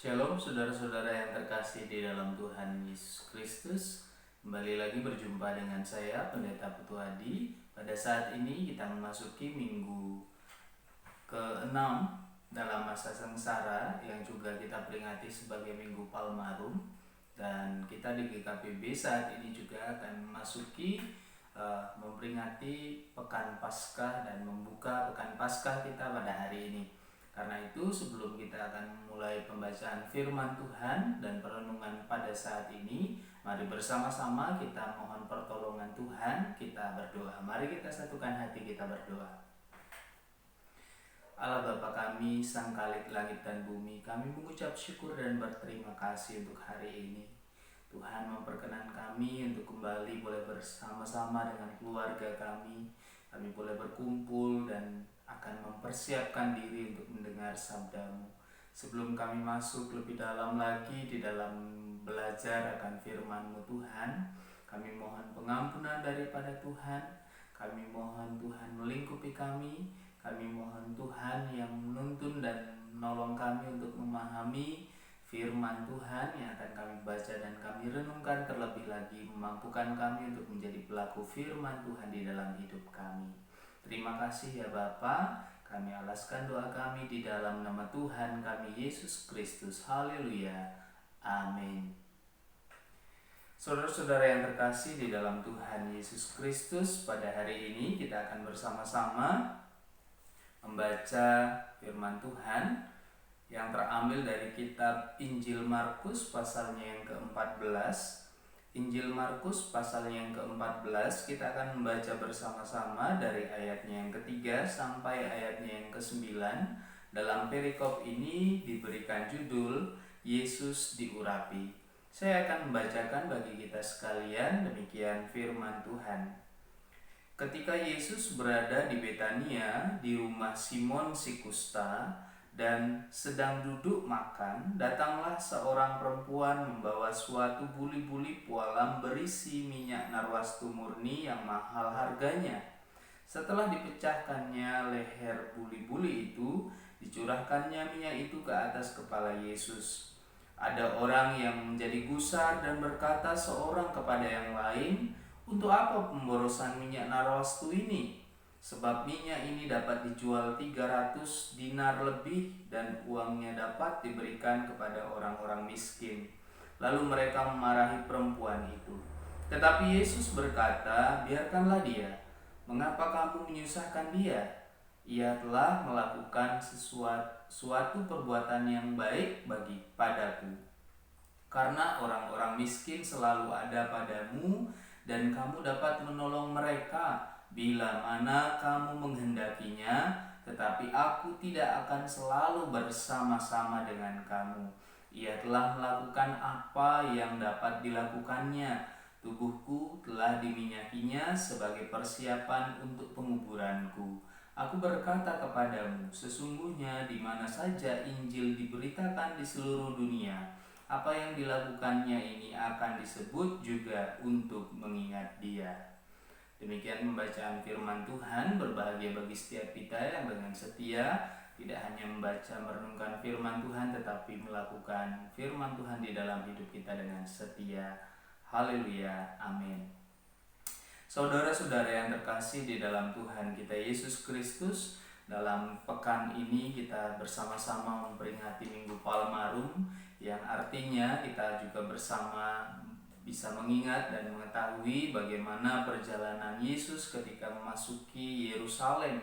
Shalom saudara-saudara yang terkasih di dalam Tuhan Yesus Kristus. Kembali lagi berjumpa dengan saya Pendeta Putu Hadi. Pada saat ini kita memasuki minggu ke-6 dalam masa sengsara yang juga kita peringati sebagai Minggu Palmarum. Dan kita di GKPB saat ini juga akan memasuki memperingati Pekan Paskah dan membuka Pekan Paskah kita pada hari ini. Karena itu sebelum kita akan mulai pembacaan firman Tuhan dan perenungan pada saat ini, mari bersama-sama kita mohon pertolongan Tuhan, kita berdoa. Mari kita satukan hati, kita berdoa. Allah Bapa kami, Sang Khalik langit dan bumi, kami mengucap syukur dan berterima kasih untuk hari ini. Tuhan memperkenan kami untuk kembali boleh bersama-sama dengan keluarga kami. Kami boleh berkumpul dan akan mempersiapkan diri untuk mendengar sabda-Mu. Sebelum kami masuk lebih dalam lagi di dalam belajar akan firman-Mu Tuhan, kami mohon pengampunan daripada Tuhan. Kami mohon Tuhan melingkupi kami. Kami mohon Tuhan yang menuntun dan menolong kami untuk memahami firman Tuhan yang akan kami baca dan kami renungkan terlebih lagi, memampukan kami untuk menjadi pelaku firman Tuhan di dalam hidup kami. Terima kasih ya Bapa. Kami alaskan doa kami di dalam nama Tuhan kami Yesus Kristus. Haleluya. Amin. Saudara-saudara yang terkasih di dalam Tuhan Yesus Kristus, pada hari ini kita akan bersama-sama membaca firman Tuhan yang terambil dari kitab Injil Markus pasalnya yang ke-14. Injil Markus pasalnya yang ke-14, kita akan membaca bersama-sama dari ayatnya yang ke-3 sampai ayatnya yang ke-9. Dalam perikop ini diberikan judul Yesus diurapi. Saya akan membacakan bagi kita sekalian, demikian firman Tuhan. Ketika Yesus berada di Betania, di rumah Simon si Kusta, dan sedang duduk makan, datanglah seorang perempuan membawa suatu buli-buli pualam berisi minyak narwastu murni yang mahal harganya. Setelah dipecahkannya leher buli-buli itu, dicurahkannya minyak itu ke atas kepala Yesus. Ada orang yang menjadi gusar dan berkata seorang kepada yang lain, "Untuk apa pemborosan minyak narwastu ini? Sebab minyak ini dapat dijual 300 dinar lebih dan uangnya dapat diberikan kepada orang-orang miskin." Lalu mereka memarahi perempuan itu. Tetapi Yesus berkata, "Biarkanlah dia. Mengapa kamu menyusahkan dia? Ia telah melakukan suatu perbuatan yang baik padaku. Karena orang-orang miskin selalu ada padamu dan kamu dapat menolong mereka bila mana kamu menghendakinya, tetapi aku tidak akan selalu bersama-sama dengan kamu. Ia telah melakukan apa yang dapat dilakukannya. Tubuhku telah diminyakinya sebagai persiapan untuk penguburanku. Aku berkata kepadamu, sesungguhnya di mana saja Injil diberitakan di seluruh dunia, apa yang dilakukannya ini akan disebut juga untuk mengingat dia." Demikian pembacaan firman Tuhan. Berbahagia bagi setiap kita yang dengan setia tidak hanya membaca merenungkan firman Tuhan, tetapi melakukan firman Tuhan di dalam hidup kita dengan setia. Haleluya, amin. Saudara-saudara yang terkasih di dalam Tuhan kita Yesus Kristus, dalam pekan ini kita bersama-sama memperingati Minggu Palmarum, yang artinya kita juga bersama bisa mengingat dan mengetahui bagaimana perjalanan Yesus ketika memasuki Yerusalem.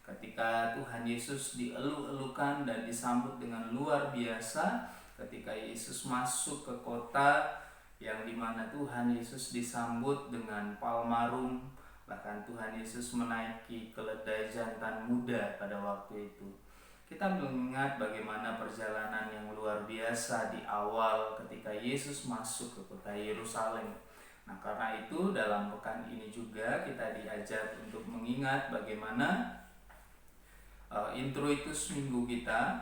Ketika Tuhan Yesus dieluk-elukan dan disambut dengan luar biasa, ketika Yesus masuk ke kota yang dimana Tuhan Yesus disambut dengan palmarum, bahkan Tuhan Yesus menaiki keledai jantan muda pada waktu itu. Kita mengingat bagaimana perjalanan yang luar biasa di awal ketika Yesus masuk ke kota Yerusalem. Nah, karena itu dalam pekan ini juga kita diajar untuk mengingat bagaimana introitus minggu kita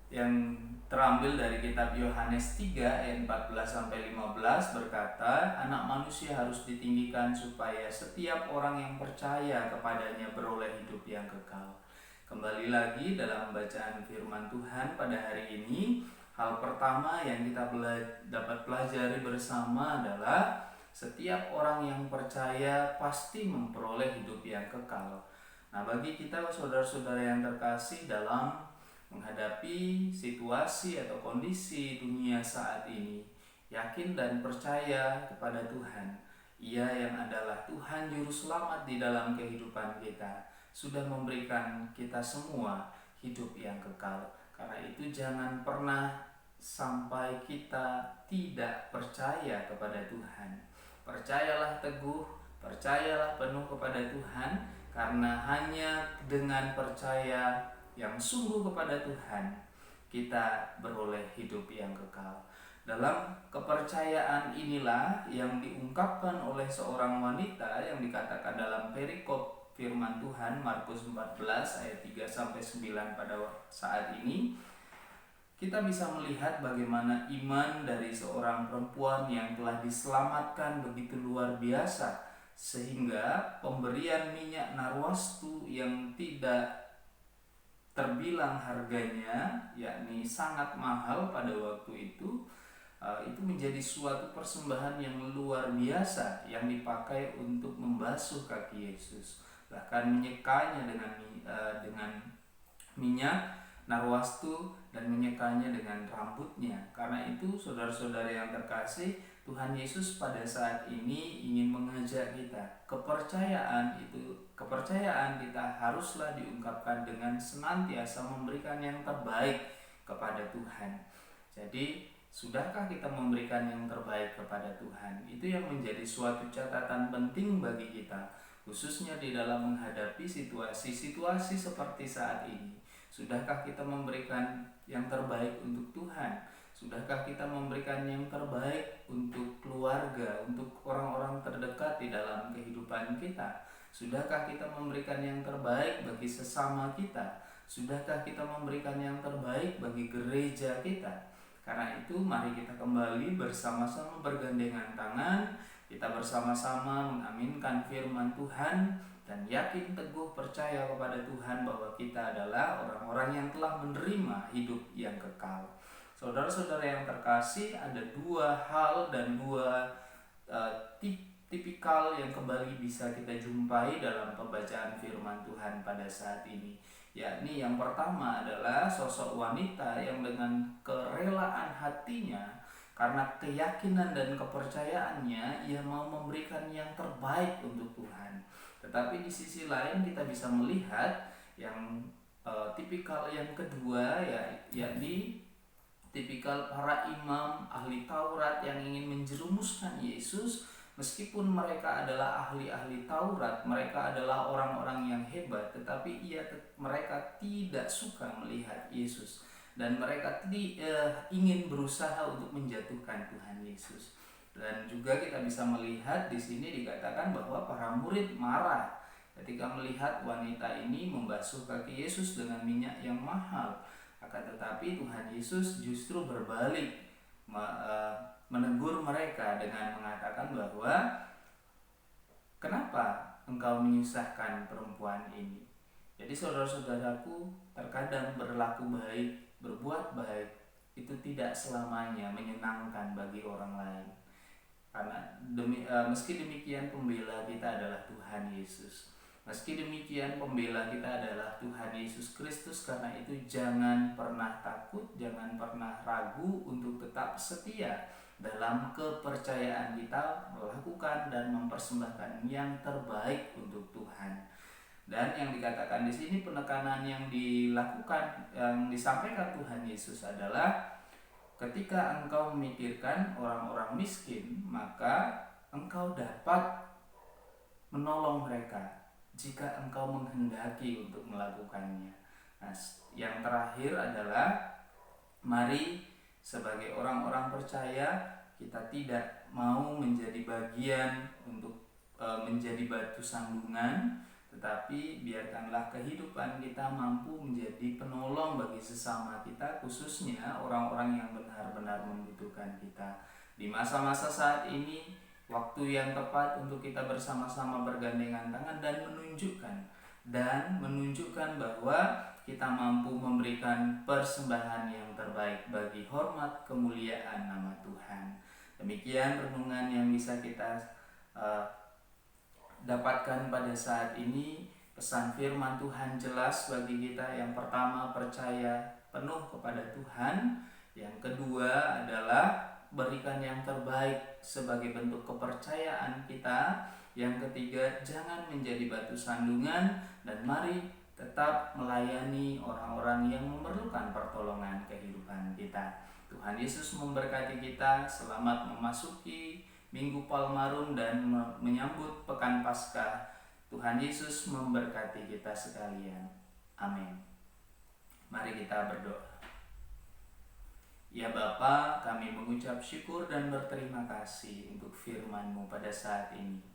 yang terambil dari kitab Yohanes 3 ayat 14-15 berkata, "Anak manusia harus ditinggikan supaya setiap orang yang percaya kepadanya beroleh hidup yang kekal." Kembali lagi dalam bacaan firman Tuhan pada hari ini, Hal pertama yang kita dapat pelajari bersama adalah setiap orang yang percaya pasti memperoleh hidup yang kekal. Nah, bagi kita saudara-saudara yang terkasih, dalam menghadapi situasi atau kondisi dunia saat ini, yakin dan percaya kepada Tuhan. Ia yang adalah Tuhan Juru Selamat di dalam kehidupan kita, sudah memberikan kita semua hidup yang kekal. Karena itu jangan pernah sampai kita tidak percaya kepada Tuhan. Percayalah teguh, percayalah penuh kepada Tuhan, karena hanya dengan percaya yang sungguh kepada Tuhan kita beroleh hidup yang kekal. Dalam kepercayaan inilah yang diungkapkan oleh seorang wanita yang dikatakan dalam perikop firman Tuhan Markus 14 ayat 3 sampai 9 pada saat ini. Kita bisa melihat bagaimana iman dari seorang perempuan yang telah diselamatkan begitu luar biasa, sehingga pemberian minyak narwastu yang tidak terbilang harganya, yakni sangat mahal pada waktu itu menjadi suatu persembahan yang luar biasa yang dipakai untuk membasuh kaki Yesus, bahkan menyekanya dengan minyak narwastu dan menyekanya dengan rambutnya. Karena itu saudara-saudara yang terkasih, Tuhan Yesus pada saat ini ingin mengajak kita, kepercayaan kita haruslah diungkapkan dengan senantiasa memberikan yang terbaik kepada Tuhan. Jadi sudahkah kita memberikan yang terbaik kepada Tuhan? Itu yang menjadi suatu catatan penting bagi kita, khususnya di dalam menghadapi situasi-situasi seperti saat ini. Sudahkah kita memberikan yang terbaik untuk Tuhan? Sudahkah kita memberikan yang terbaik untuk keluarga, untuk orang-orang terdekat di dalam kehidupan kita? Sudahkah kita memberikan yang terbaik bagi sesama kita? Sudahkah kita memberikan yang terbaik bagi gereja kita? Karena itu mari kita kembali bersama-sama bergandengan tangan, kita bersama-sama mengaminkan firman Tuhan dan yakin teguh percaya kepada Tuhan bahwa kita adalah orang-orang yang telah menerima hidup yang kekal. Saudara-saudara yang terkasih, ada dua hal dan dua tipikal yang kembali bisa kita jumpai dalam pembacaan firman Tuhan pada saat ini. Yakni yang pertama adalah sosok wanita yang dengan kerelaan hatinya, karena keyakinan dan kepercayaannya, ia mau memberikan yang terbaik untuk Tuhan. Tetapi di sisi lain kita bisa melihat yang tipikal yang kedua, yakni tipikal para imam ahli Taurat yang ingin menjerumuskan Yesus. Meskipun mereka adalah ahli-ahli Taurat, mereka adalah orang-orang yang hebat, tetapi mereka tidak suka melihat Yesus, dan mereka ingin berusaha untuk menjatuhkan Tuhan Yesus. Dan juga kita bisa melihat di sini dikatakan bahwa para murid marah ketika melihat wanita ini membasuh kaki Yesus dengan minyak yang mahal. Akan tetapi Tuhan Yesus justru berbalik menegur mereka dengan mengatakan bahwa kenapa engkau menyusahkan perempuan ini? Jadi saudara-saudaraku, terkadang berlaku baik, berbuat baik itu tidak selamanya menyenangkan bagi orang lain. Karena meski demikian pembela kita adalah Tuhan Yesus. Meski demikian pembela kita adalah Tuhan Yesus Kristus. Karena itu jangan pernah takut, jangan pernah ragu untuk tetap setia dalam kepercayaan kita melakukan dan mempersembahkan yang terbaik untuk Tuhan. Dan yang dikatakan di sini, penekanan yang dilakukan, yang disampaikan Tuhan Yesus adalah ketika engkau memikirkan orang-orang miskin, maka engkau dapat menolong mereka jika engkau menghendaki untuk melakukannya. Nah, yang terakhir adalah mari sebagai orang-orang percaya kita tidak mau menjadi bagian untuk menjadi batu sandungan, tetapi biarkanlah kehidupan kita mampu menjadi penolong bagi sesama kita, khususnya orang-orang yang benar-benar membutuhkan kita. Di masa-masa saat ini, waktu yang tepat untuk kita bersama-sama bergandengan tangan dan menunjukkan dan menunjukkan bahwa kita mampu memberikan persembahan yang terbaik bagi hormat kemuliaan nama Tuhan. Demikian renungan yang bisa kita dapatkan pada saat ini. Pesan firman Tuhan jelas bagi kita. Yang pertama, percaya penuh kepada Tuhan. Yang kedua adalah berikan yang terbaik sebagai bentuk kepercayaan kita. Yang ketiga, jangan menjadi batu sandungan, dan mari tetap melayani orang-orang yang memerlukan pertolongan kehidupan kita. Tuhan Yesus memberkati kita. Selamat memasuki Minggu Palmarum dan menyambut Pekan Paskah. Tuhan Yesus memberkati kita sekalian. Amin. Mari kita berdoa. Ya Bapa, kami mengucap syukur dan berterima kasih untuk firman-Mu pada saat ini.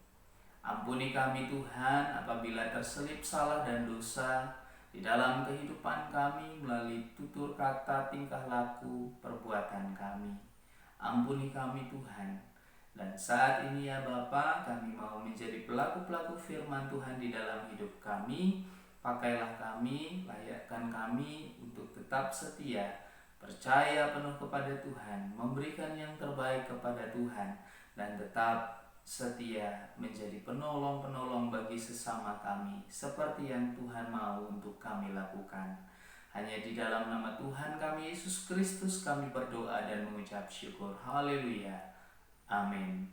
Ampuni kami Tuhan apabila terselip salah dan dosa di dalam kehidupan kami melalui tutur kata, tingkah laku, perbuatan kami. Ampuni kami Tuhan. Dan saat ini ya Bapa, kami mau menjadi pelaku-pelaku firman Tuhan di dalam hidup kami. Pakailah kami, layakkan kami untuk tetap setia, percaya penuh kepada Tuhan, memberikan yang terbaik kepada Tuhan, dan tetap setia menjadi penolong-penolong bagi sesama kami, seperti yang Tuhan mau untuk kami lakukan. Hanya di dalam nama Tuhan kami Yesus Kristus kami berdoa dan mengucap syukur. Haleluya. Amin.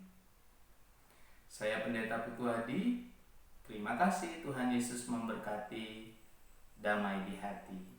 Saya Pendeta Putu Hadi. Terima kasih. Tuhan Yesus memberkati. Damai di hati.